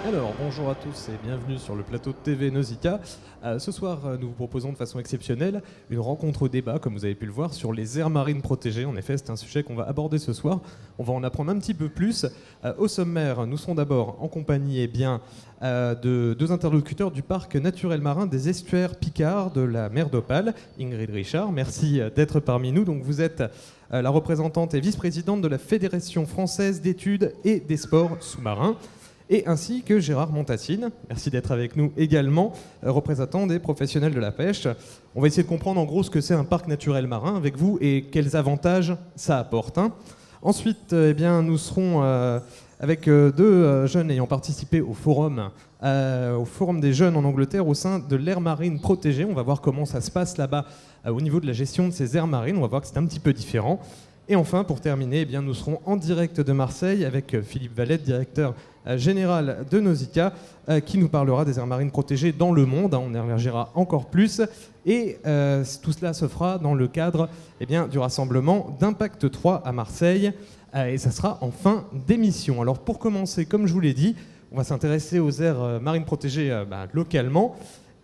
Alors, bonjour à tous et bienvenue sur le plateau de TV Nausicaa. Ce soir, nous vous proposons de façon exceptionnelle une rencontre au débat, comme vous avez pu le voir, sur les aires marines protégées. En effet, c'est un sujet qu'on va aborder ce soir. On va en apprendre un petit peu plus. Au sommaire, nous serons d'abord en compagnie de deux interlocuteurs du parc naturel marin des estuaires Picard de la mer d'Opale. Ingrid Richard, merci d'être parmi nous. Donc, vous êtes la représentante et vice-présidente de la Fédération française d'études et des sports sous-marins. Et ainsi que Gérard Montassine, merci d'être avec nous également, représentant des professionnels de la pêche. On va essayer de comprendre en gros ce que c'est un parc naturel marin avec vous et quels avantages ça apporte. Ensuite, nous serons avec deux jeunes ayant participé au forum des jeunes en Angleterre au sein de l'aire marine protégée. On va voir comment ça se passe là-bas au niveau de la gestion de ces aires marines. On va voir que c'est un petit peu différent. Et enfin, pour terminer, nous serons en direct de Marseille avec Philippe Valette, directeur général de Nausicaa, qui nous parlera des aires marines protégées dans le monde. On y reviendra encore plus. Et tout cela se fera dans le cadre du rassemblement d'Impact 3 à Marseille. Et ça sera en fin d'émission. Alors pour commencer, comme je vous l'ai dit, on va s'intéresser aux aires marines protégées localement.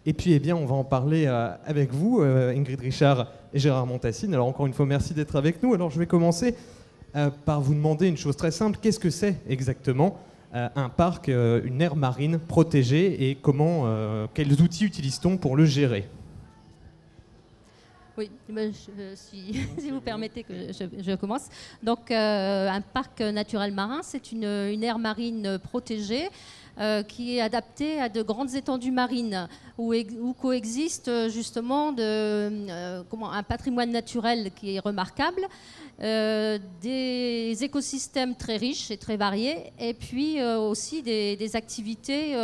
Et puis, on va en parler avec vous, Ingrid Richard et Gérard Montassine. Alors, encore une fois, merci d'être avec nous. Alors, je vais commencer par vous demander une chose très simple. Qu'est-ce que c'est exactement un parc, une aire marine protégée et quels outils utilise-t-on pour le gérer ? Oui, si vous permettez que je commence. Donc, un parc naturel marin, c'est une aire marine protégée qui est adaptée à de grandes étendues marines où coexiste justement un patrimoine naturel qui est remarquable, des écosystèmes très riches et très variés, et puis aussi des activités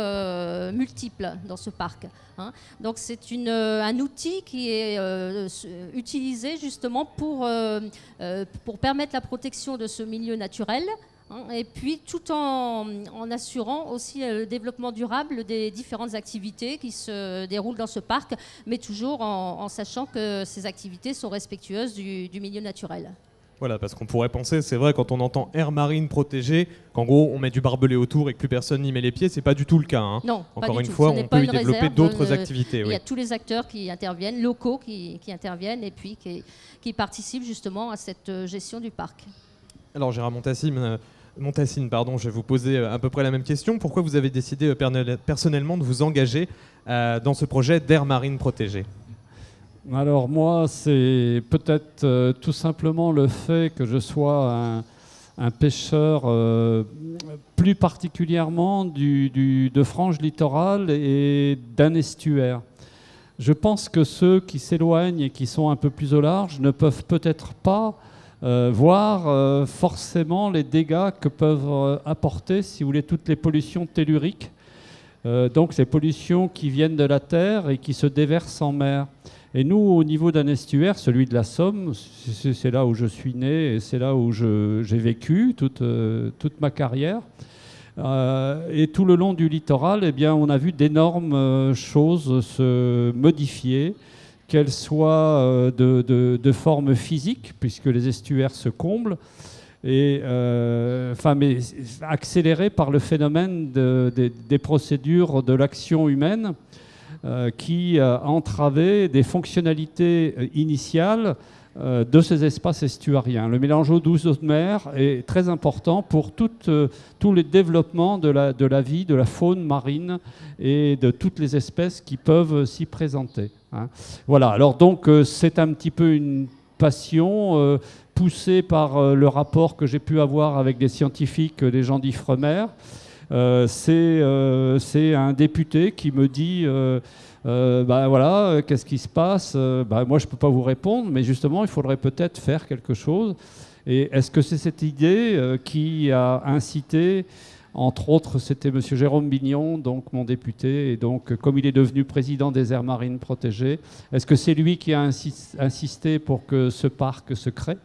multiples dans ce parc. Donc c'est un outil qui est utilisé justement pour permettre la protection de ce milieu naturel, et puis tout en assurant aussi le développement durable des différentes activités qui se déroulent dans ce parc, mais toujours en sachant que ces activités sont respectueuses du milieu naturel. Voilà, parce qu'on pourrait penser, c'est vrai, quand on entend aire marine protégée, qu'en gros on met du barbelé autour et que plus personne n'y met les pieds, c'est pas du tout le cas. Non, encore une fois, on peut y développer d'autres activités. Il y a tous les acteurs qui interviennent, locaux qui interviennent et puis qui participent justement à cette gestion du parc. Alors Gérard Montassine, je vais vous poser à peu près la même question. Pourquoi vous avez décidé personnellement de vous engager dans ce projet d'aire marine protégée ? Alors moi, c'est peut-être tout simplement le fait que je sois un pêcheur plus particulièrement de franges littorales et d'un estuaire. Je pense que ceux qui s'éloignent et qui sont un peu plus au large ne peuvent peut-être pas voir forcément les dégâts que peuvent apporter, si vous voulez, toutes les pollutions telluriques. Donc ces pollutions qui viennent de la terre et qui se déversent en mer. Et nous, au niveau d'un estuaire, celui de la Somme, c'est là où je suis né et c'est là où j'ai vécu toute ma carrière. Et tout le long du littoral, on a vu d'énormes choses se modifier, qu'elles soient de forme physique, puisque les estuaires se comblent, mais accélérées par le phénomène des procédures de l'action humaine, qui entravait des fonctionnalités initiales de ces espaces estuariens. Le mélange eau douce, eau de mer est très important pour tous les développements de la vie, de la faune marine et de toutes les espèces qui peuvent s'y présenter. Voilà, alors donc c'est un petit peu une passion poussée par le rapport que j'ai pu avoir avec des scientifiques des gens d'Ifremer. C'est un député qui me dit qu'est-ce qui se passe, moi je ne peux pas vous répondre, mais justement il faudrait peut-être faire quelque chose. Et est-ce que c'est cette idée qui a incité, entre autres c'était M. Jérôme Bignon, donc mon député, et donc comme il est devenu président des aires marines protégées, est-ce que c'est lui qui a insisté pour que ce parc se crée ?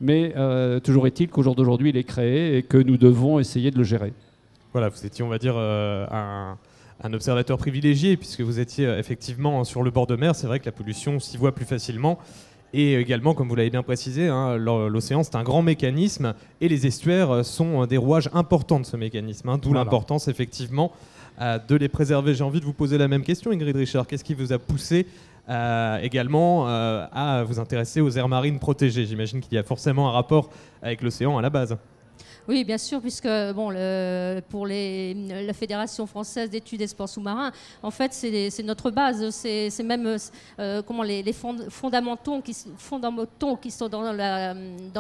Mais toujours est-il qu'au jour d'aujourd'hui il est créé et que nous devons essayer de le gérer. Voilà, vous étiez, on va dire, un observateur privilégié, puisque vous étiez effectivement sur le bord de mer. C'est vrai que la pollution s'y voit plus facilement. Et également, comme vous l'avez bien précisé, hein, l'océan c'est un grand mécanisme et les estuaires sont des rouages importants de ce mécanisme, hein, d'où l'importance effectivement de les préserver. J'ai envie de vous poser la même question, Ingrid Richard. Qu'est-ce qui vous a poussé également à vous intéresser aux aires marines protégées? J'imagine qu'il y a forcément un rapport avec l'océan à la base. Oui, bien sûr, puisque bon, pour la Fédération française d'études des sports sous-marins, en fait, c'est notre base. C'est même comment les fondamentaux qui sont dans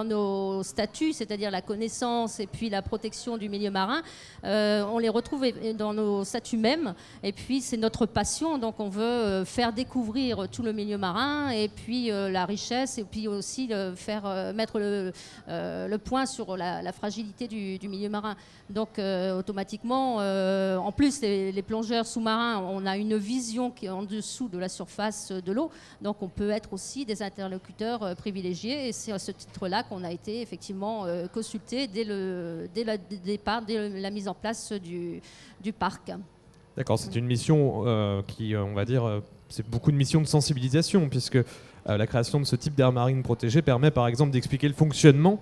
nos statuts, c'est-à-dire la connaissance et puis la protection du milieu marin. On les retrouve dans nos statuts mêmes. Et puis, c'est notre passion. Donc, on veut faire découvrir tout le milieu marin et puis la richesse et puis aussi mettre le point sur la fragilité du milieu marin. Donc automatiquement, en plus les plongeurs sous-marins, on a une vision qui est en dessous de la surface de l'eau, donc on peut être aussi des interlocuteurs privilégiés et c'est à ce titre-là qu'on a été effectivement consulté dès le départ, dès la mise en place du parc. D'accord, c'est une mission qui, on va dire, c'est beaucoup de missions de sensibilisation puisque la création de ce type d'aire marine protégée permet par exemple d'expliquer le fonctionnement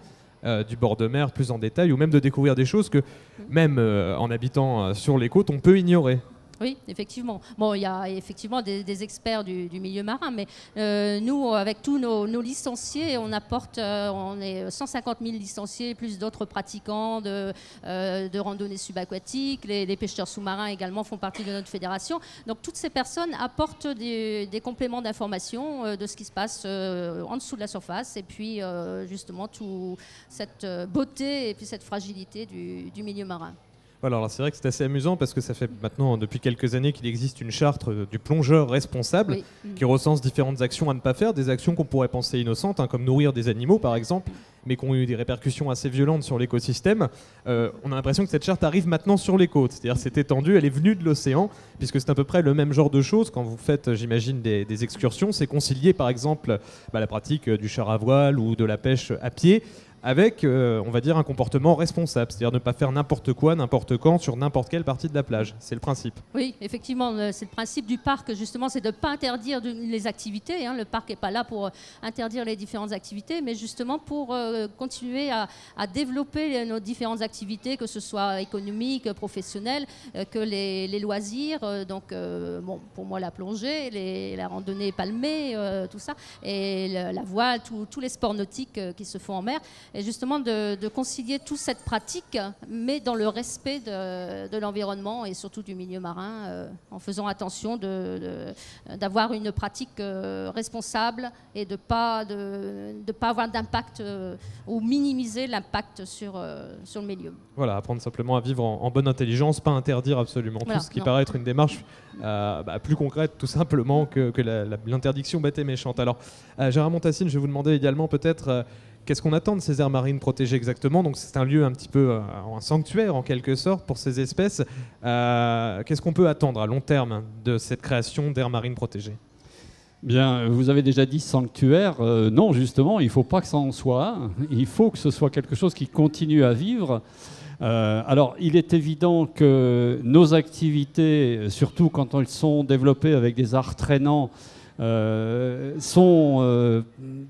du bord de mer plus en détail ou même de découvrir des choses que même en habitant sur les côtes on peut ignorer. Oui, effectivement. Bon, il y a effectivement des experts du milieu marin, mais nous, avec tous nos licenciés, on est 150 000 licenciés, plus d'autres pratiquants de randonnée subaquatique. Les pêcheurs sous-marins également font partie de notre fédération. Donc, toutes ces personnes apportent des compléments d'information de ce qui se passe en dessous de la surface et puis justement toute cette beauté et puis cette fragilité du milieu marin. Voilà, alors c'est vrai que c'est assez amusant parce que ça fait maintenant depuis quelques années qu'il existe une charte du plongeur responsable qui recense différentes actions à ne pas faire, des actions qu'on pourrait penser innocentes, hein, comme nourrir des animaux par exemple, mais qui ont eu des répercussions assez violentes sur l'écosystème. On a l'impression que cette charte arrive maintenant sur les côtes, c'est-à-dire c'est étendu, elle est venue de l'océan, puisque c'est à peu près le même genre de choses quand vous faites, j'imagine, des excursions, c'est concilier par exemple la pratique du char à voile ou de la pêche à pied, avec, on va dire, un comportement responsable, c'est-à-dire ne pas faire n'importe quoi, n'importe quand, sur n'importe quelle partie de la plage. C'est le principe. Oui, effectivement, c'est le principe du parc, justement, c'est de ne pas interdire les activités. Hein. Le parc n'est pas là pour interdire les différentes activités, mais justement pour continuer à développer nos différentes activités, que ce soit économiques, professionnelles, que les loisirs, donc bon, pour moi la plongée, la randonnée palmée, tout ça, et la voile, tous les sports nautiques qui se font en mer. Et justement de concilier toute cette pratique, mais dans le respect de l'environnement et surtout du milieu marin, en faisant attention d'avoir une pratique responsable et de pas avoir d'impact ou minimiser l'impact sur le milieu. Voilà, apprendre simplement à vivre en bonne intelligence, pas interdire absolument tout, ce qui paraît être une démarche plus concrète tout simplement que l'interdiction bête et méchante. Alors, Gérard Montassine, je vais vous demander également peut-être... Qu'est-ce qu'on attend de ces aires marines protégées exactement? Donc c'est un lieu un petit peu un sanctuaire en quelque sorte pour ces espèces. Qu'est-ce qu'on peut attendre à long terme de cette création d'aires marines protégées? Bien, vous avez déjà dit sanctuaire. Non, justement, il ne faut pas que ça en soit un. Il faut que ce soit quelque chose qui continue à vivre. Alors, il est évident que nos activités, surtout quand elles sont développées avec des arts traînants, sont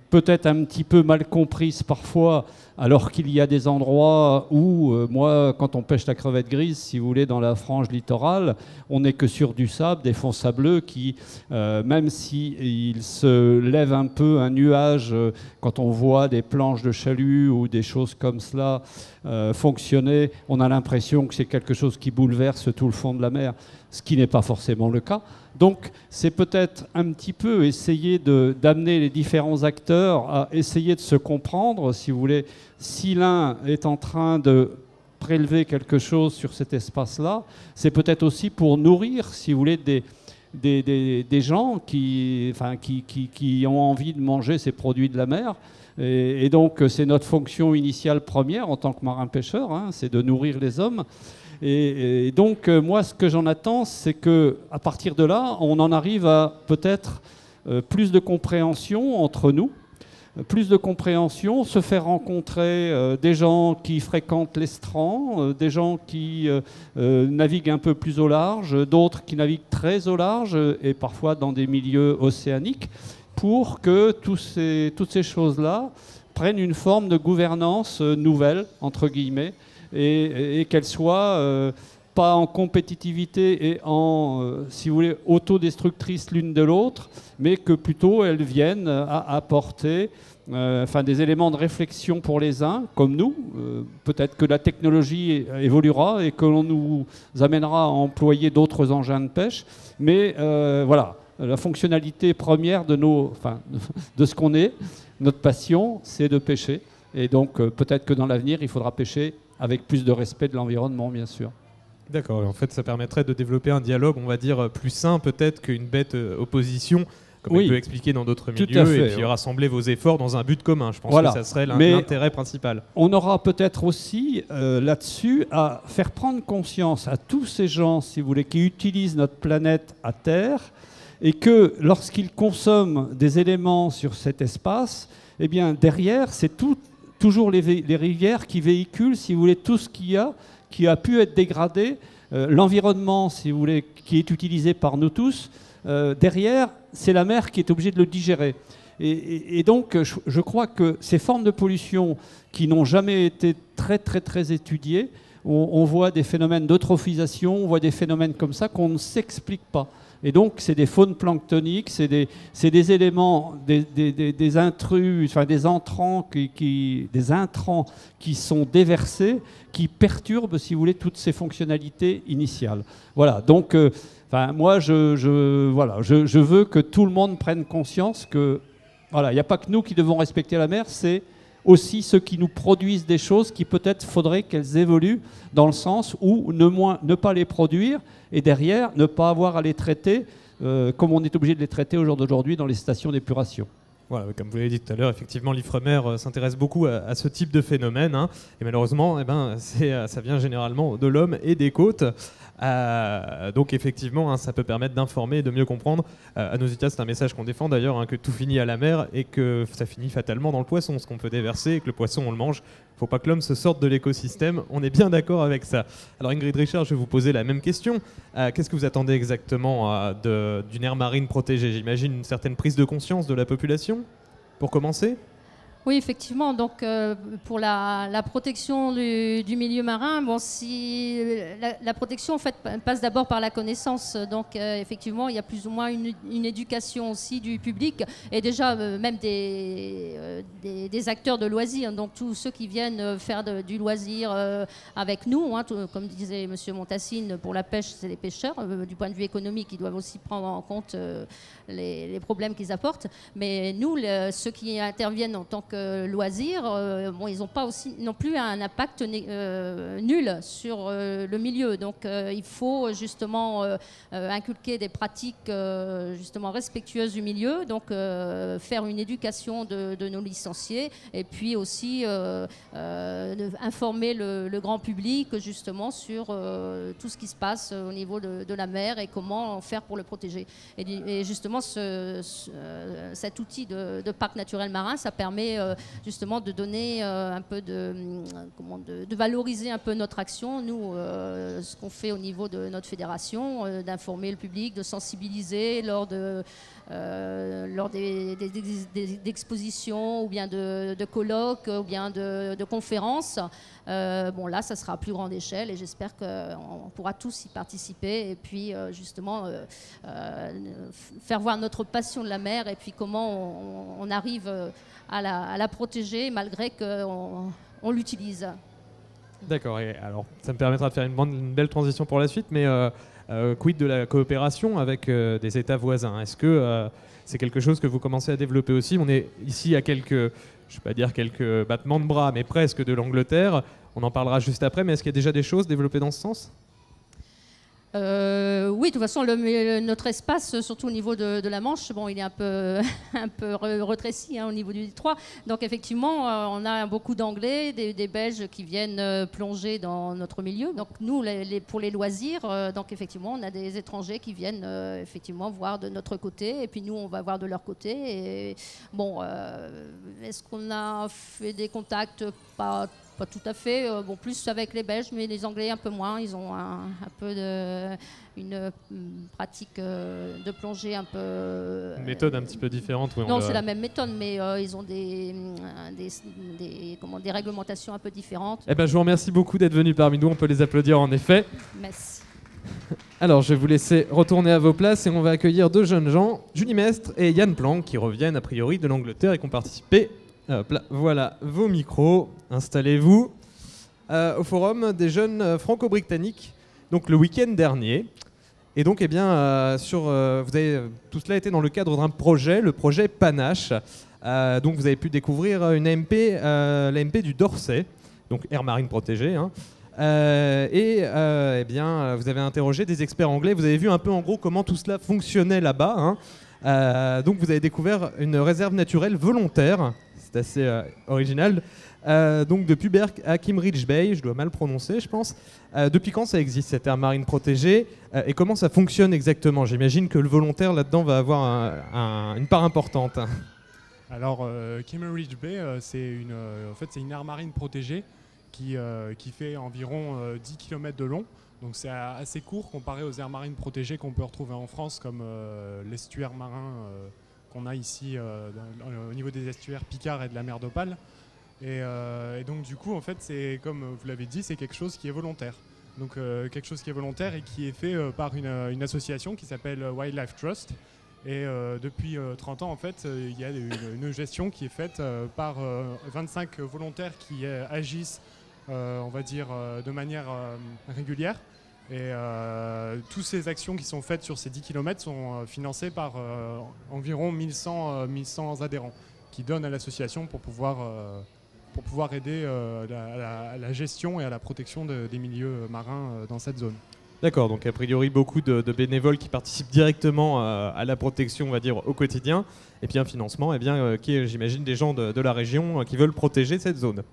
peut-être un petit peu mal comprises parfois, alors qu'il y a des endroits où, moi, quand on pêche la crevette grise, si vous voulez, dans la frange littorale, on n'est que sur du sable, des fonds sableux qui, même s'il se lève un peu un nuage, quand on voit des planches de chalut ou des choses comme cela fonctionner, on a l'impression que c'est quelque chose qui bouleverse tout le fond de la mer, ce qui n'est pas forcément le cas. Donc, c'est peut-être un petit peu essayer d'amener les différents acteurs à essayer de se comprendre, si vous voulez, si l'un est en train de prélever quelque chose sur cet espace-là, c'est peut-être aussi pour nourrir, si vous voulez, des gens qui ont envie de manger ces produits de la mer. Et donc, c'est notre fonction initiale première en tant que marin-pêcheur, hein, c'est de nourrir les hommes. Et donc, moi, ce que j'en attends, c'est qu'à partir de là, on en arrive à peut-être plus de compréhension entre nous, plus de compréhension, se faire rencontrer des gens qui fréquentent l'estran, des gens qui naviguent un peu plus au large, d'autres qui naviguent très au large et parfois dans des milieux océaniques, pour que toutes ces choses-là prennent une forme de gouvernance nouvelle, entre guillemets, et qu'elles soient pas en compétitivité et en, si vous voulez, autodestructrices l'une de l'autre, mais que plutôt elles viennent à apporter des éléments de réflexion pour les uns, comme nous. Peut-être que la technologie évoluera et que l'on nous amènera à employer d'autres engins de pêche, mais voilà, la fonctionnalité première de ce qu'on est, notre passion, c'est de pêcher. Et donc peut-être que dans l'avenir, il faudra pêcher avec plus de respect de l'environnement, bien sûr. D'accord, et en fait ça permettrait de développer un dialogue, on va dire, plus sain peut-être qu'une bête opposition, comme on peut expliquer dans d'autres milieux, et puis rassembler vos efforts dans un but commun. Je pense que ça serait l'intérêt principal. On aura peut-être aussi là-dessus à faire prendre conscience à tous ces gens, si vous voulez, qui utilisent notre planète à terre, et que lorsqu'ils consomment des éléments sur cet espace, eh bien derrière c'est toujours les rivières qui véhiculent, si vous voulez, tout ce qui a pu être dégradé, l'environnement, si vous voulez, qui est utilisé par nous tous, derrière, c'est la mer qui est obligée de le digérer. Et donc, je crois que ces formes de pollution qui n'ont jamais été très, très, très étudiées, on voit des phénomènes d'eutrophisation, on voit des phénomènes comme ça qu'on ne s'explique pas. Et donc, c'est des faunes planctoniques, c'est des éléments, des intrus, enfin des entrants, des intrants qui sont déversés, qui perturbent, si vous voulez, toutes ces fonctionnalités initiales. Voilà, donc, moi, je veux que tout le monde prenne conscience que, voilà, il n'y a pas que nous qui devons respecter la mer, c'est aussi ceux qui nous produisent des choses qui peut-être faudrait qu'elles évoluent dans le sens où ne pas les produire et derrière ne pas avoir à les traiter comme on est obligé de les traiter au jour d'aujourd'hui dans les stations d'épuration. Voilà, comme vous l'avez dit tout à l'heure, effectivement, l'Ifremer s'intéresse beaucoup à ce type de phénomène, hein, et malheureusement, ça vient généralement de l'homme et des côtes. Donc effectivement, hein, ça peut permettre d'informer et de mieux comprendre. À Nausicaa, c'est un message qu'on défend d'ailleurs, hein, que tout finit à la mer et que ça finit fatalement dans le poisson, ce qu'on peut déverser et que le poisson on le mange. Il ne faut pas que l'homme se sorte de l'écosystème, on est bien d'accord avec ça. Alors Ingrid Richard, je vais vous poser la même question. Qu'est-ce que vous attendez exactement d'une aire marine protégée? J'imagine une certaine prise de conscience de la population, pour commencer? Oui, effectivement. Donc, pour la protection du milieu marin, si la protection en fait passe d'abord par la connaissance. Donc, effectivement, il y a plus ou moins une éducation aussi du public et déjà même des acteurs de loisirs. Donc, tous ceux qui viennent faire du loisir avec nous, hein, comme disait M. Montassine, pour la pêche, c'est les pêcheurs. Du point de vue économique, ils doivent aussi prendre en compte les problèmes qu'ils apportent. Mais nous, ceux qui interviennent en tant que loisirs, ils n'ont pas aussi non plus un impact nul sur le milieu. Donc il faut justement inculquer des pratiques justement respectueuses du milieu, donc faire une éducation de nos licenciés et puis aussi informer le grand public justement sur tout ce qui se passe au niveau de la mer et comment faire pour le protéger. Et justement cet outil de parc naturel marin, ça permet justement de donner un peu de valoriser un peu notre action, nous, ce qu'on fait au niveau de notre fédération, d'informer le public, de sensibiliser lors des expositions ou bien de colloques ou bien de conférences. Là, ça sera à plus grande échelle et j'espère qu'on pourra tous y participer et puis justement faire voir notre passion de la mer et puis comment on arrive à la protéger malgré qu'on l'utilise. D'accord, et alors ça me permettra de faire une belle transition pour la suite, mais quid de la coopération avec des États voisins? Est-ce que c'est quelque chose que vous commencez à développer aussi? On est ici à quelques, je ne vais pas dire quelques battements de bras, mais presque de l'Angleterre. On en parlera juste après, mais est-ce qu'il y a déjà des choses développées dans ce sens? Oui, de toute façon, notre espace, surtout au niveau de la Manche, il est un peu retréci au niveau du détroit. Donc effectivement, on a beaucoup d'Anglais, des Belges qui viennent plonger dans notre milieu. Donc nous, pour les loisirs, donc effectivement, on a des étrangers qui viennent effectivement voir de notre côté, et puis nous, on va voir de leur côté. Et est-ce qu'on a fait des contacts? Pas pas tout à fait. Bon, plus avec les Belges, mais les Anglais un peu moins. Ils ont une pratique de plongée un peu... Une méthode un petit peu différente. Oui, non, c'est la même méthode, mais ils ont des réglementations un peu différentes. Eh ben, je vous remercie beaucoup d'être venu parmi nous. On peut les applaudir en effet. Merci. Alors, je vais vous laisser retourner à vos places et on va accueillir 2 jeunes gens, Julie Mestre et Yann Planck, qui reviennent a priori de l'Angleterre et qui ont participé. Hop là, voilà vos micros, installez-vous. Au forum des jeunes franco-britanniques, donc le week-end dernier. Et donc, eh bien, tout cela était dans le cadre d'un projet, le projet Panache. Donc, vous avez pu découvrir une AMP, l'AMP du Dorset, donc aire marine protégée. Hein. Eh bien, vous avez interrogé des experts anglais. Vous avez vu un peu en gros comment tout cela fonctionnait là-bas. Hein. Donc, vous avez découvert une réserve naturelle volontaire. C'est assez original. Donc, de Puberck à Kimmeridge Bay, je dois mal prononcer, je pense. Depuis quand ça existe, cette aire marine protégée et comment ça fonctionne exactement? J'imagine que le volontaire là-dedans va avoir une part importante. Alors, Kimmeridge Bay, c'est une aire marine protégée qui fait environ 10 km de long. Donc c'est assez court comparé aux aires marines protégées qu'on peut retrouver en France, comme l'estuaire marin qu'on a ici au niveau des estuaires Picard et de la mer d'Opale. Et donc du coup, en fait, c'est comme vous l'avez dit, c'est quelque chose qui est volontaire. Donc quelque chose qui est volontaire et qui est fait par une association qui s'appelle Wildlife Trust. Et depuis 30 ans, en fait, il y a une gestion qui est faite par 25 volontaires qui agissent, on va dire, de manière régulière. Et toutes ces actions qui sont faites sur ces 10 km sont financées par environ 1100 adhérents qui donnent à l'association pour pouvoir aider à la gestion et à la protection des milieux marins dans cette zone. D'accord, donc a priori beaucoup de bénévoles qui participent directement à la protection, on va dire, au quotidien, et puis un financement qui est, j'imagine, des gens de la région qui veulent protéger cette zone.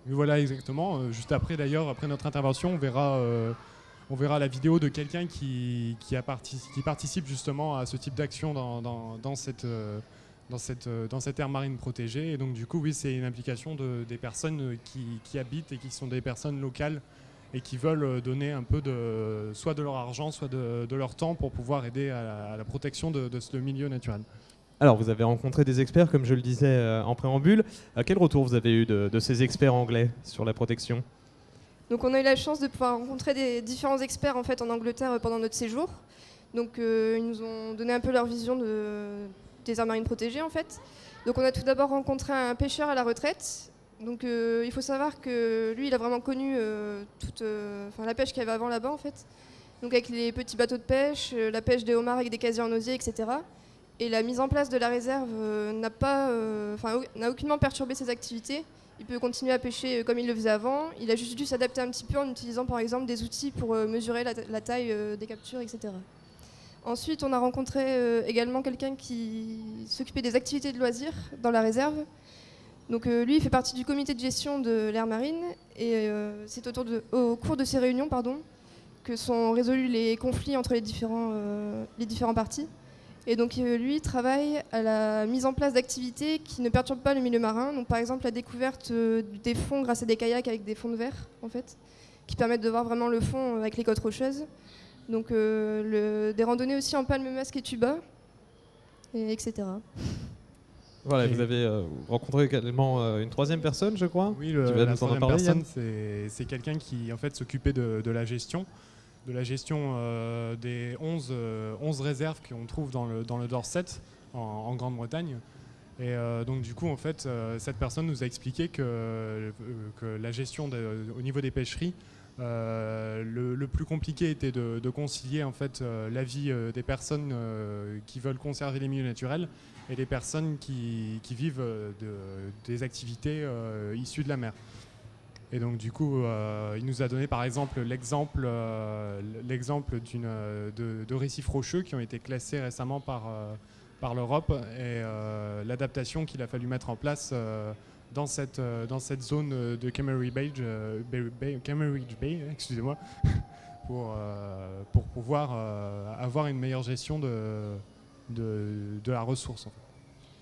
Oui, voilà, exactement. Juste après, d'ailleurs, après notre intervention, on verra la vidéo de quelqu'un qui participe justement à ce type d'action dans cette aire marine protégée. Et donc du coup, oui, c'est une implication des personnes qui habitent et qui sont des personnes locales et qui veulent donner un peu soit de leur argent, soit de leur temps pour pouvoir aider à la protection de ce milieu naturel. Alors, vous avez rencontré des experts, comme je le disais en préambule. Quel retour vous avez eu de ces experts anglais sur la protection? Donc, on a eu la chance de pouvoir rencontrer des différents experts en fait en Angleterre pendant notre séjour. Donc, ils nous ont donné un peu leur vision des aires marines protégées en fait. Donc, on a tout d'abord rencontré un pêcheur à la retraite. Donc, il faut savoir que lui, il a vraiment connu la pêche qu'il y avait avant là-bas en fait. Donc, avec les petits bateaux de pêche, la pêche des homards avec des casiers en osier, etc. Et la mise en place de la réserve n'a aucunement perturbé ses activités. Il peut continuer à pêcher comme il le faisait avant. Il a juste dû s'adapter un petit peu en utilisant par exemple des outils pour mesurer la taille des captures, etc. Ensuite, on a rencontré également quelqu'un qui s'occupait des activités de loisirs dans la réserve. Donc lui, il fait partie du comité de gestion de l'aire marine. Et c'est au cours de ces réunions que sont résolus les conflits entre les différents partis. Et donc lui travaille à la mise en place d'activités qui ne perturbent pas le milieu marin. Donc par exemple la découverte des fonds grâce à des kayaks avec des fonds de verre en fait, qui permettent de voir vraiment le fond avec les côtes rocheuses. Donc des randonnées aussi en palme masque et tuba, etc. Voilà, vous avez rencontré également une troisième personne, je crois. Oui, la troisième personne, c'est quelqu'un qui en fait s'occupait de la gestion. Des 11 réserves qu'on trouve dans le Dorset, en Grande-Bretagne. Et donc du coup, en fait, cette personne nous a expliqué que la gestion au niveau des pêcheries, le plus compliqué était de concilier en fait, la vie des personnes qui veulent conserver les milieux naturels et les personnes qui vivent des activités issues de la mer. Et donc du coup, il nous a donné par exemple l'exemple de récifs rocheux qui ont été classés récemment par l'Europe et l'adaptation qu'il a fallu mettre en place dans cette zone de Kimmeridge Bay, excusez-moi, pour pouvoir avoir une meilleure gestion de la ressource. En fait.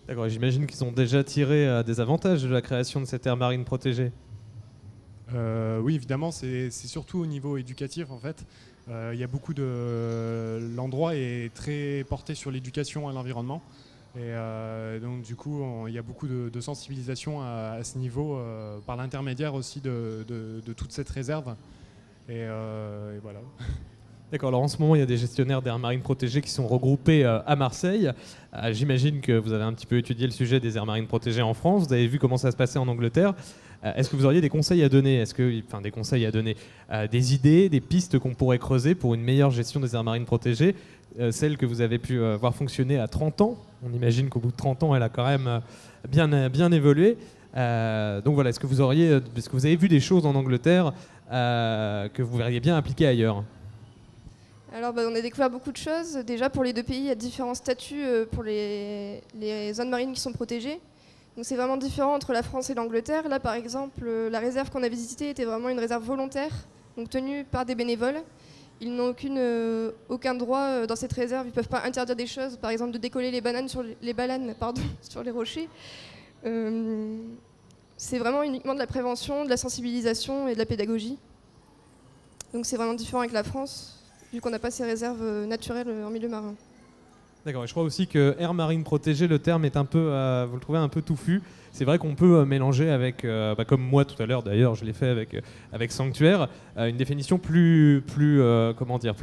D'accord, j'imagine qu'ils ont déjà tiré des avantages de la création de cette aire marine protégée. Oui, évidemment, c'est surtout au niveau éducatif en fait. Il y a beaucoup l'endroit est très porté sur l'éducation à l'environnement. Et donc du coup, il y a beaucoup de sensibilisation à ce niveau par l'intermédiaire aussi de toute cette réserve. Et voilà. D'accord, alors en ce moment, il y a des gestionnaires d'aires marines protégées qui sont regroupés à Marseille. J'imagine que vous avez un petit peu étudié le sujet des aires marines protégées en France. Vous avez vu comment ça se passait en Angleterre. Est-ce que vous auriez des conseils à donner? Des idées, des pistes qu'on pourrait creuser pour une meilleure gestion des aires marines protégées, celle que vous avez pu voir fonctionner à 30 ans. On imagine qu'au bout de 30 ans, elle a quand même bien évolué. Donc voilà, est-ce que vous avez vu des choses en Angleterre que vous verriez bien appliquer ailleurs? Alors on a découvert beaucoup de choses. Déjà pour les deux pays, il y a différents statuts pour les zones marines qui sont protégées. Donc c'est vraiment différent entre la France et l'Angleterre. Là par exemple, la réserve qu'on a visitée était vraiment une réserve volontaire, donc tenue par des bénévoles. Ils n'ont aucun droit dans cette réserve. Ils ne peuvent pas interdire des choses, par exemple de décoller les bananes sur les rochers. C'est vraiment uniquement de la prévention, de la sensibilisation et de la pédagogie. Donc c'est vraiment différent avec la France, vu qu'on n'a pas ces réserves naturelles en milieu marin. D'accord, et je crois aussi que aire marine protégée, le terme est un peu, vous le trouvez un peu touffu. C'est vrai qu'on peut mélanger avec, comme moi tout à l'heure d'ailleurs, je l'ai fait avec sanctuaire, une définition plus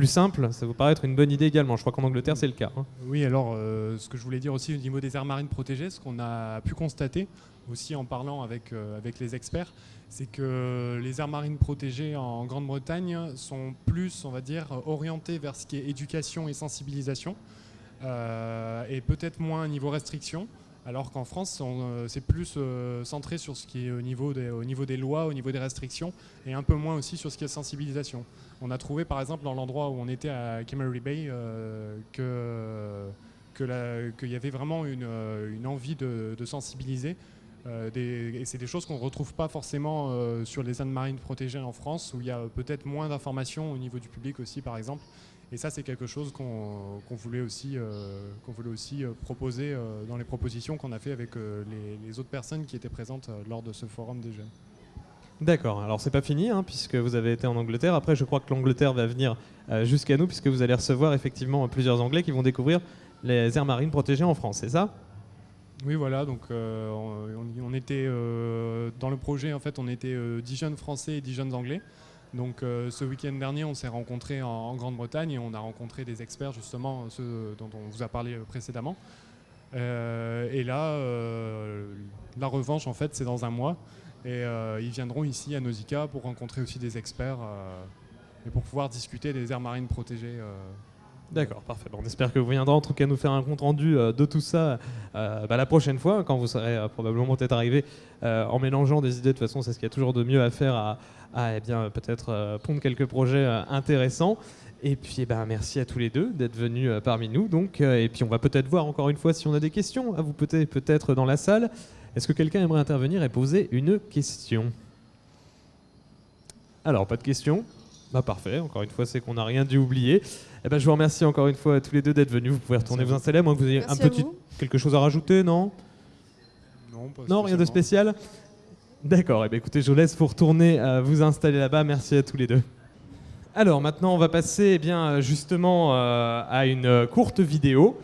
simple. Ça vous paraît être une bonne idée également? Je crois qu'en Angleterre c'est le cas. Hein. Oui, alors ce que je voulais dire aussi au niveau des aires marines protégées, ce qu'on a pu constater aussi en parlant avec les experts, c'est que les aires marines protégées en Grande-Bretagne sont plus, on va dire, orientées vers ce qui est éducation et sensibilisation, et peut-être moins niveau restriction, alors qu'en France, c'est plus centré sur ce qui est au niveau des lois, au niveau des restrictions, et un peu moins aussi sur ce qui est sensibilisation. On a trouvé par exemple dans l'endroit où on était à Kimmery Bay qu'il y avait vraiment une envie de sensibiliser. Et c'est des choses qu'on ne retrouve pas forcément sur les zones marines protégées en France, où il y a peut-être moins d'informations au niveau du public aussi, par exemple. Et ça, c'est quelque chose qu'on voulait aussi proposer dans les propositions qu'on a fait avec les autres personnes qui étaient présentes lors de ce forum des jeunes. D'accord, alors c'est pas fini, hein, puisque vous avez été en Angleterre. Après, je crois que l'Angleterre va venir jusqu'à nous, puisque vous allez recevoir effectivement plusieurs Anglais qui vont découvrir les aires marines protégées en France, c'est ça ? Oui, voilà, donc on était dans le projet, en fait, on était 10 jeunes Français et 10 jeunes Anglais. Donc ce week-end dernier, on s'est rencontrés en Grande-Bretagne et on a rencontré des experts, justement, ceux dont on vous a parlé précédemment. Et là, la revanche, en fait, c'est dans un mois. Et ils viendront ici à Nausicaa pour rencontrer aussi des experts et pour pouvoir discuter des aires marines protégées. D'accord, parfait. Bon, on espère que vous viendrez en tout cas nous faire un compte rendu de tout ça la prochaine fois, quand vous serez probablement peut-être arrivé en mélangeant des idées. De toute façon, c'est ce qu'il y a toujours de mieux à faire, à peut-être pondre quelques projets intéressants. Et puis merci à tous les deux d'être venus parmi nous. Donc, et puis on va peut-être voir encore une fois si on a des questions à vous peut-être dans la salle. Est-ce que quelqu'un aimerait intervenir et poser une question? Alors, pas de questions? Parfait, encore une fois, c'est qu'on n'a rien dû oublier. Je vous remercie encore une fois à tous les deux d'être venus. Vous pouvez retourner vous installer, à moins que vous ayez quelque chose à rajouter, non? Non, rien de spécial? D'accord, écoutez, je vous laisse vous retourner vous installer là-bas. Merci à tous les deux. Alors maintenant, on va passer justement à une courte vidéo.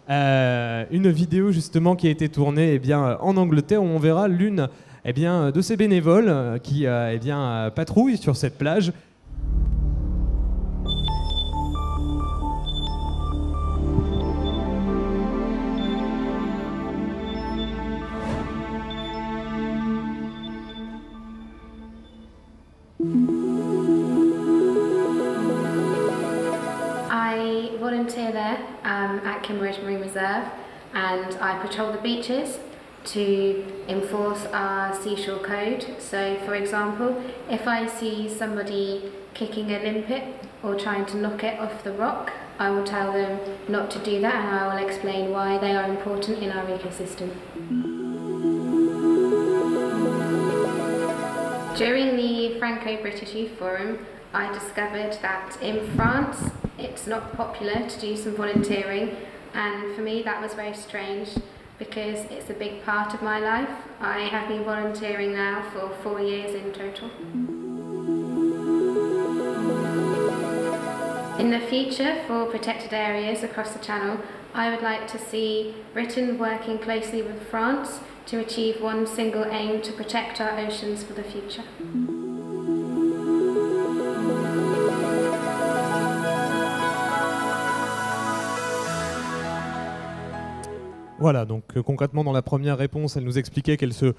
Une vidéo justement qui a été tournée en Angleterre, où on verra l'une de ces bénévoles qui patrouille sur cette plage. I volunteer there at Kimmeridge Marine Reserve, and I patrol the beaches to enforce our seashore code. So, for example, if I see somebody kicking a limpet or trying to knock it off the rock, I will tell them not to do that, and I will explain why they are important in our ecosystem. During the Franco-British Youth Forum, I discovered that in France it's not popular to do some volunteering, and for me that was very strange. because it's a big part of my life. I have been volunteering now for 4 years in total. In the future, for protected areas across the Channel, I would like to see Britain working closely with France to achieve one single aim to protect our oceans for the future. Voilà, donc concrètement dans la première réponse, elle nous expliquait qu'elle se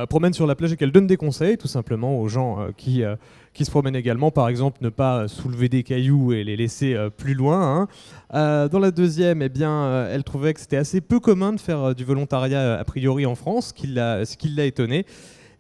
promène sur la plage et qu'elle donne des conseils tout simplement aux gens qui se promènent également. Par exemple, ne pas soulever des cailloux et les laisser plus loin. Dans la deuxième, eh bien, elle trouvait que c'était assez peu commun de faire du volontariat a priori en France, ce qui l'a étonné.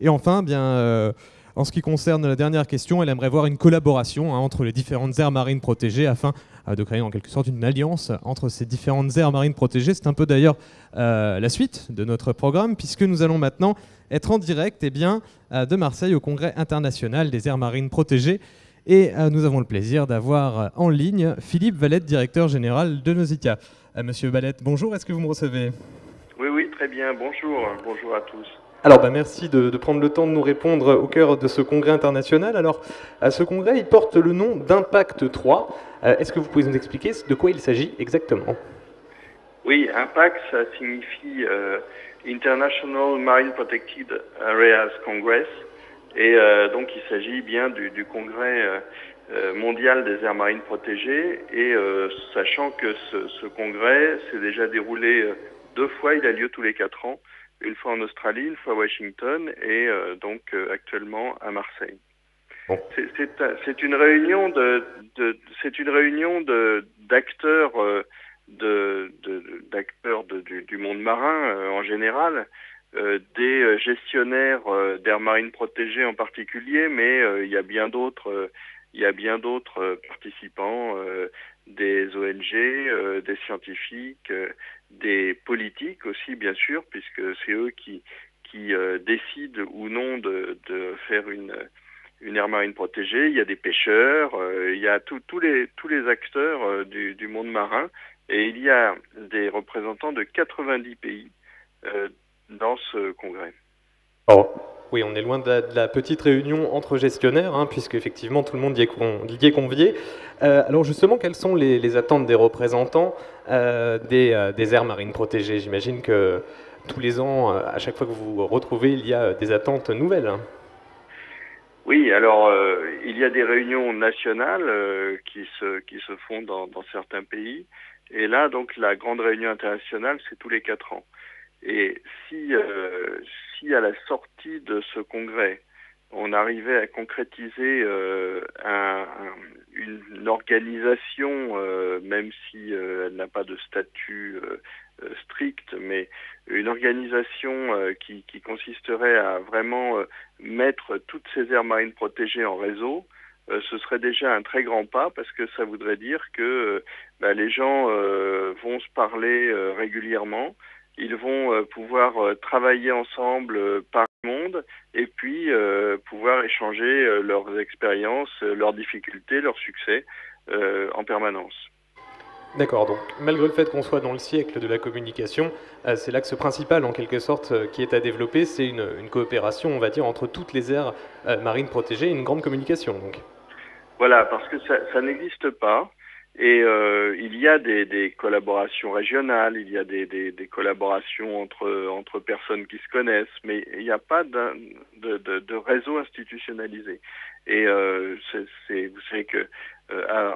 Et enfin, eh bien, en ce qui concerne la dernière question, elle aimerait voir une collaboration entre les différentes aires marines protégées afin de créer en quelque sorte une alliance entre ces différentes aires marines protégées. C'est un peu d'ailleurs la suite de notre programme, puisque nous allons maintenant être en direct de Marseille au Congrès international des aires marines protégées. Et nous avons le plaisir d'avoir en ligne Philippe Valette, directeur général de Nausicaa. Monsieur Valette, bonjour, est-ce que vous me recevez ? Oui, très bien, bonjour à tous. Alors, merci de prendre le temps de nous répondre au cœur de ce congrès international. Alors, ce congrès, il porte le nom d'Impact 3. Est-ce que vous pouvez nous expliquer de quoi il s'agit exactement ? Oui, Impact, ça signifie International Marine Protected Areas Congress. Et donc, il s'agit bien du congrès mondial des aires marines protégées. Et sachant que ce congrès s'est déjà déroulé 2 fois, il a lieu tous les 4 ans. Une fois en Australie, une fois à Washington et donc actuellement à Marseille. Bon. C'est une réunion d'acteurs du monde marin en général, des gestionnaires d'aires marines protégées en particulier, mais il y a bien d'autres participants, des ONG, des scientifiques, des politiques aussi bien sûr, puisque c'est eux qui décident ou non de faire une aire marine protégée. Il y a des pêcheurs, il y a tous les acteurs du monde marin, et il y a des représentants de 90 pays dans ce congrès. Oh. Oui, on est loin de la petite réunion entre gestionnaires, puisque effectivement tout le monde y est convié. Alors justement, quelles sont les attentes des représentants des aires marines protégées ? J'imagine que tous les ans, à chaque fois que vous vous retrouvez, il y a des attentes nouvelles. Oui, alors il y a des réunions nationales qui se font dans certains pays, et là donc la grande réunion internationale, c'est tous les 4 ans. Et si à la sortie de ce congrès, on arrivait à concrétiser une organisation, même si elle n'a pas de statut strict, mais une organisation qui consisterait à vraiment mettre toutes ces aires marines protégées en réseau, ce serait déjà un très grand pas, parce que ça voudrait dire que les gens vont se parler régulièrement. Ils vont pouvoir travailler ensemble par le monde et puis pouvoir échanger leurs expériences, leurs difficultés, leurs succès en permanence. D'accord, donc malgré le fait qu'on soit dans le siècle de la communication, c'est l'axe principal en quelque sorte qui est à développer, c'est une coopération, on va dire, entre toutes les aires marines protégées et une grande communication. Donc. Voilà, parce que ça n'existe pas. Et il y a des collaborations régionales, il y a des collaborations entre personnes qui se connaissent, mais il n'y a pas de réseau institutionnalisé. Et vous savez que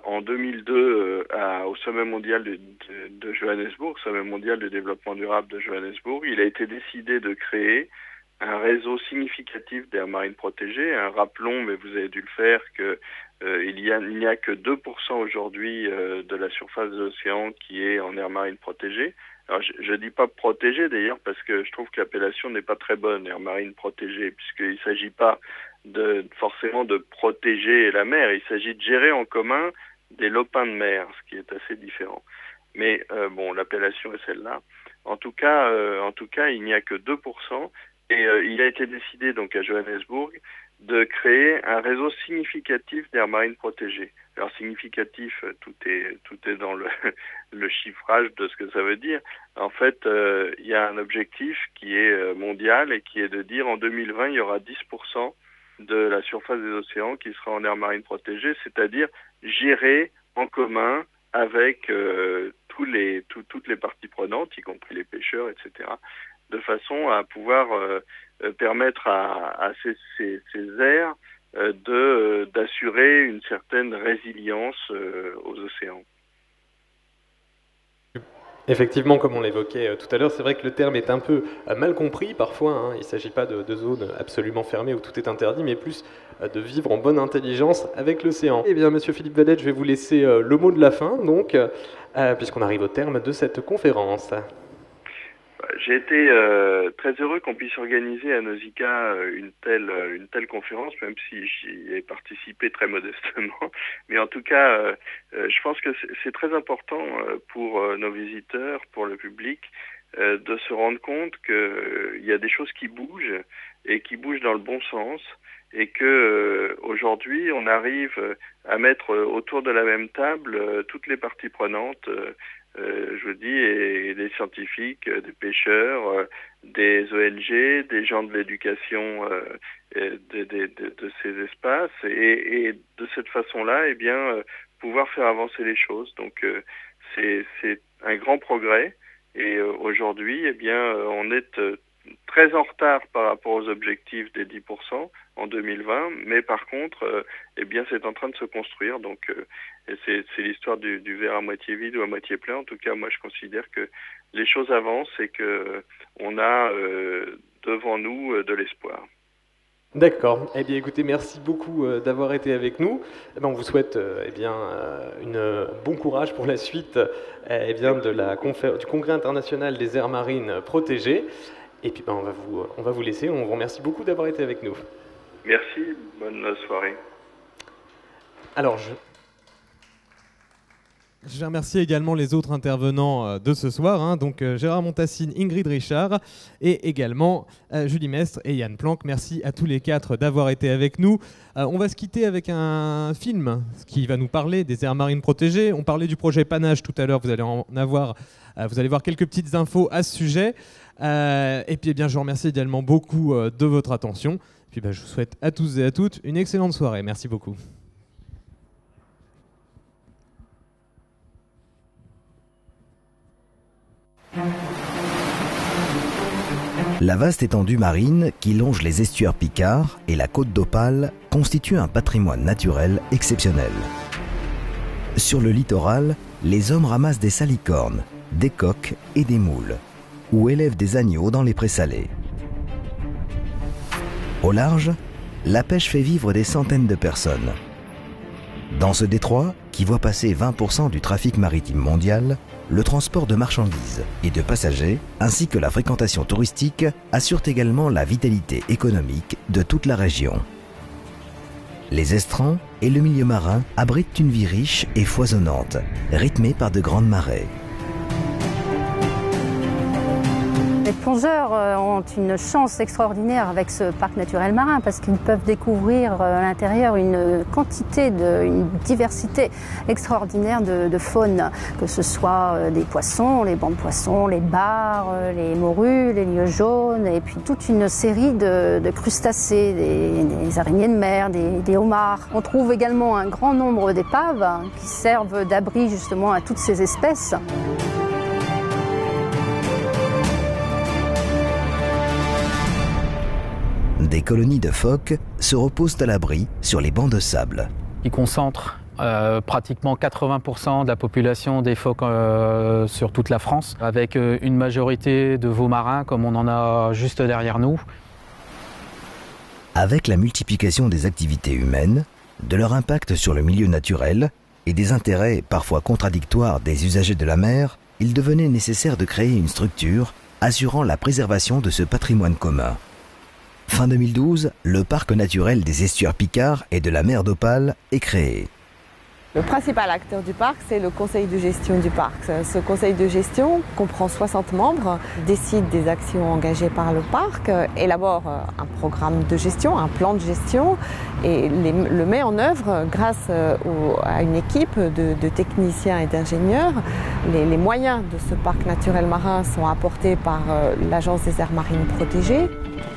en 2002, au sommet mondial de Johannesburg, sommet mondial de développement durable de Johannesburg, il a été décidé de créer un réseau significatif d'aires marines protégées. Rappelons, mais vous avez dû le faire, que il n'y a que 2% aujourd'hui de la surface de l'océan qui est en aire marine protégée. Alors je dis pas protégée d'ailleurs parce que je trouve que l'appellation n'est pas très bonne, aire marine protégée, puisqu'il ne s'agit pas forcément de protéger la mer, il s'agit de gérer en commun des lopins de mer, ce qui est assez différent. Mais bon, l'appellation est celle-là. En tout cas, il n'y a que 2%. Et il a été décidé donc à Johannesburg de créer un réseau significatif d'aires marines protégées. Alors significatif, tout est dans le chiffrage de ce que ça veut dire. En fait, il y a un objectif qui est mondial et qui est de dire en 2020, il y aura 10% de la surface des océans qui sera en aires marines protégées, c'est-à-dire gérée en commun avec toutes les parties prenantes, y compris les pêcheurs, etc., de façon à pouvoir permettre à ces aires d'assurer une certaine résilience aux océans. Effectivement, comme on l'évoquait tout à l'heure, c'est vrai que le terme est un peu mal compris parfois. Hein. Il ne s'agit pas de zones absolument fermées où tout est interdit, mais plus de vivre en bonne intelligence avec l'océan. Eh bien, Monsieur Philippe Valette, je vais vous laisser le mot de la fin, donc, puisqu'on arrive au terme de cette conférence. J'ai été très heureux qu'on puisse organiser à Nausicaa une telle conférence, même si j'y ai participé très modestement. Mais en tout cas, je pense que c'est très important pour nos visiteurs, pour le public, de se rendre compte qu'il y a des choses qui bougent et qui bougent dans le bon sens, et que aujourd'hui on arrive à mettre autour de la même table toutes les parties prenantes. Je vous dis, et des scientifiques, des pêcheurs, des ONG, des gens de l'éducation de ces espaces, et de cette façon-là, eh bien, pouvoir faire avancer les choses. Donc, c'est un grand progrès. Et aujourd'hui, eh bien, on est très en retard par rapport aux objectifs des 10% en 2020, mais par contre, eh bien, c'est en train de se construire. Donc, c'est l'histoire du verre à moitié vide ou à moitié plein. En tout cas, moi, je considère que les choses avancent et que on a devant nous de l'espoir. D'accord. Eh bien, écoutez, merci beaucoup d'avoir été avec nous. Eh bien, on vous souhaite bon courage pour la suite du Congrès international des aires marines protégées. Et puis, on va vous laisser. On vous remercie beaucoup d'avoir été avec nous. Merci. Bonne soirée. Alors, je vais remercier également les autres intervenants de ce soir, hein, donc Gérard Montassine, Ingrid Richard, et également Julie Mestre et Yann Planck. Merci à tous les quatre d'avoir été avec nous. On va se quitter avec un film qui va nous parler des aires marines protégées. On parlait du projet Panache tout à l'heure, vous allez voir quelques petites infos à ce sujet. Et puis, eh bien, je vous remercie également beaucoup de votre attention. Puis, je vous souhaite à tous et à toutes une excellente soirée. Merci beaucoup. La vaste étendue marine qui longe les estuaires Picard et la côte d'Opale constitue un patrimoine naturel exceptionnel. Sur le littoral, les hommes ramassent des salicornes, des coques et des moules, ou élèvent des agneaux dans les prés salés. Au large, la pêche fait vivre des centaines de personnes. Dans ce détroit, qui voit passer 20% du trafic maritime mondial, le transport de marchandises et de passagers, ainsi que la fréquentation touristique, assurent également la vitalité économique de toute la région. Les estrans et le milieu marin abritent une vie riche et foisonnante, rythmée par de grandes marées. Les plongeurs ont une chance extraordinaire avec ce parc naturel marin parce qu'ils peuvent découvrir à l'intérieur une diversité extraordinaire de faune, que ce soit des poissons, les bancs de poissons, les bars, les morues, les lieux jaunes, et puis toute une série de crustacés, des araignées de mer, des homards. On trouve également un grand nombre d'épaves qui servent d'abri justement à toutes ces espèces. Des colonies de phoques se reposent à l'abri sur les bancs de sable. Ils concentrent pratiquement 80% de la population des phoques sur toute la France, avec une majorité de veaux marins comme on en a juste derrière nous. Avec la multiplication des activités humaines, de leur impact sur le milieu naturel et des intérêts parfois contradictoires des usagers de la mer, il devenait nécessaire de créer une structure assurant la préservation de ce patrimoine commun. Fin 2012, le parc naturel des estuaires Picard et de la mer d'Opale est créé. Le principal acteur du parc, c'est le conseil de gestion du parc. Ce conseil de gestion comprend 60 membres, décide des actions engagées par le parc, élabore un programme de gestion, un plan de gestion et le met en œuvre grâce à une équipe de techniciens et d'ingénieurs. Les moyens de ce parc naturel marin sont apportés par l'Agence des aires marines protégées.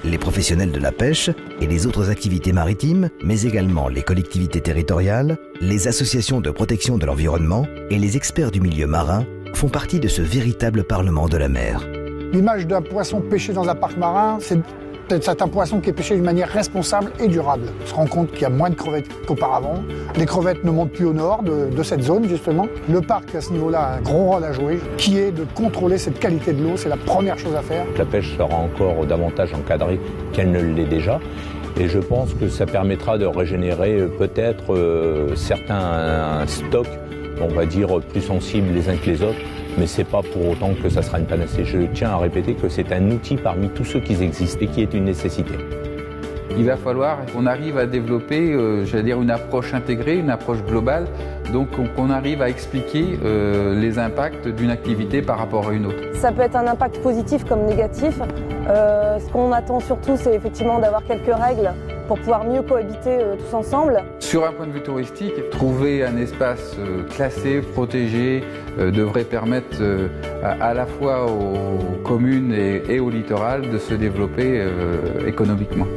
Les professionnels de la pêche et les autres activités maritimes, mais également les collectivités territoriales, les associations de protection de l'environnement et les experts du milieu marin font partie de ce véritable parlement de la mer. L'image d'un poisson pêché dans un parc marin, c'est un poisson qui est pêché d'une manière responsable et durable. On se rend compte qu'il y a moins de crevettes qu'auparavant. Les crevettes ne montent plus au nord de cette zone, justement. Le parc, à ce niveau-là, a un gros rôle à jouer, qui est de contrôler cette qualité de l'eau. C'est la première chose à faire. La pêche sera encore davantage encadrée qu'elle ne l'est déjà. Et je pense que ça permettra de régénérer peut-être certains stocks, on va dire, plus sensibles les uns que les autres. Mais ce n'est pas pour autant que ça sera une panacée. Je tiens à répéter que c'est un outil parmi tous ceux qui existent et qui est une nécessité. Il va falloir qu'on arrive à développer, j'allais dire, une approche intégrée, une approche globale, donc qu'on arrive à expliquer les impacts d'une activité par rapport à une autre. Ça peut être un impact positif comme négatif. Ce qu'on attend surtout, c'est effectivement d'avoir quelques règles pour pouvoir mieux cohabiter tous ensemble. Sur un point de vue touristique, trouver un espace classé, protégé, devrait permettre à la fois aux communes et au littoral de se développer économiquement.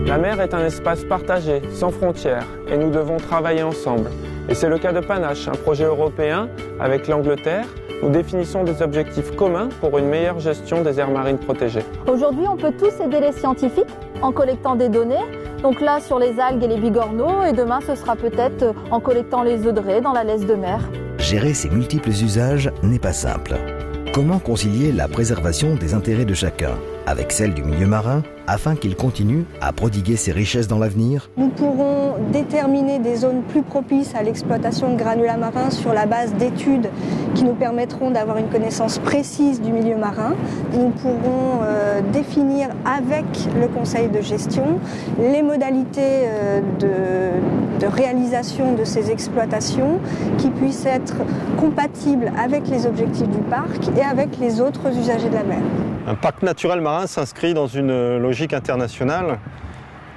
La mer est un espace partagé, sans frontières, et nous devons travailler ensemble. Et c'est le cas de Panache, un projet européen avec l'Angleterre. Nous définissons des objectifs communs pour une meilleure gestion des aires marines protégées. Aujourd'hui, on peut tous aider les scientifiques en collectant des données. Donc là, sur les algues et les bigorneaux, et demain, ce sera peut-être en collectant les œufs de raie dans la laisse de mer. Gérer ces multiples usages n'est pas simple. Comment concilier la préservation des intérêts de chacun avec celle du milieu marin afin qu'il continue à prodiguer ses richesses dans l'avenir? Nous pourrons déterminer des zones plus propices à l'exploitation de granulats marins sur la base d'études qui nous permettront d'avoir une connaissance précise du milieu marin. Nous pourrons définir avec le conseil de gestion les modalités de réalisation de ces exploitations qui puissent être compatibles avec les objectifs du parc et avec les autres usagers de la mer. Un parc naturel marin s'inscrit dans une logique internationale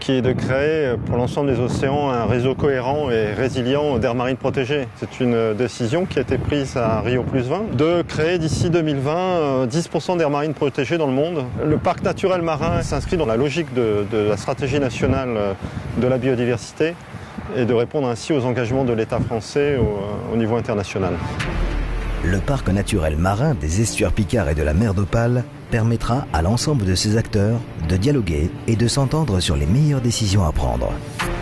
qui est de créer pour l'ensemble des océans un réseau cohérent et résilient d'aires marines protégées. C'est une décision qui a été prise à Rio+20 de créer d'ici 2020 10% d'aires marines protégées dans le monde. Le parc naturel marin s'inscrit dans la logique de la stratégie nationale de la biodiversité et de répondre ainsi aux engagements de l'État français au niveau international. Le parc naturel marin des estuaires Picard et de la mer d'Opale permettra à l'ensemble de ces acteurs de dialoguer et de s'entendre sur les meilleures décisions à prendre,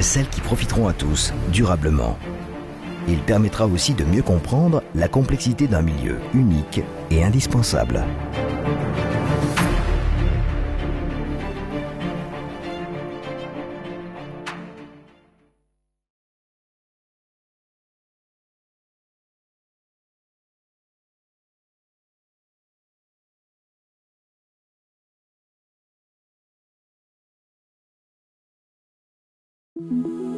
celles qui profiteront à tous durablement. Il permettra aussi de mieux comprendre la complexité d'un milieu unique et indispensable. Thank you.